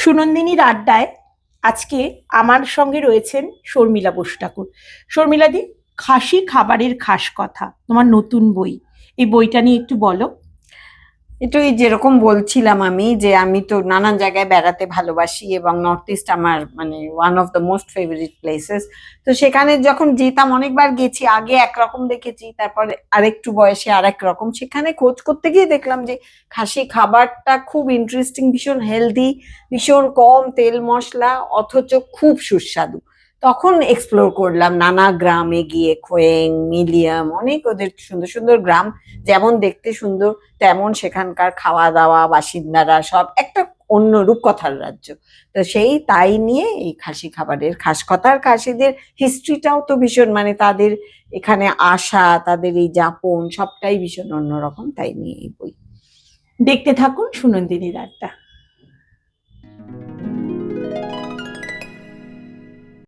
সুনন্দিনীর আড্ডায় আজকে আমার সঙ্গে রয়েছেন শর্মিলা বোস ঠাকুর। শর্মিলাদি, খাসি খাবারের খাস কথা, তোমার নতুন বই, এই বইটা নিয়ে একটু বলো। একটু যেরকম বলছিলাম আমি, যে আমি তো নানান জায়গায় বেড়াতে ভালোবাসি এবং নর্থ ইস্ট আমার মানে one of the most favourite places. তো সেখানে যখন যেতাম, অনেকবার গেছি, আগে একরকম দেখেছি, তারপরে আরেকটু বয়সে আরেক রকম। সেখানে খোঁজ করতে গিয়ে দেখলাম যে খাসি খাবারটা খুব ইন্টারেস্টিং, ভীষণ হেলদি, ভীষণ কম তেল মশলা, অথচ খুব সুস্বাদু। তখন এক্সপ্লোর করলাম নানা গ্রামে গিয়ে, খোয়েং, মিলিয়াম, অনেক ওদের সুন্দর সুন্দর গ্রাম, যেমন দেখতে সুন্দর তেমন সেখানকার খাওয়া দাওয়া, বাসিন্দারা সব একটা অন্য রূপকথার রাজ্য। তো সেই তাই নিয়ে এই খাসি খাবারের খাস কথার, খাসিদের হিস্ট্রিটাও তো ভীষণ, মানে তাদের এখানে আসা, তাদের এই যাপন সবটাই ভীষণ অন্যরকম, তাই নিয়ে এই বই। দেখতে থাকুন সুনন্দিনীর আড্ডা।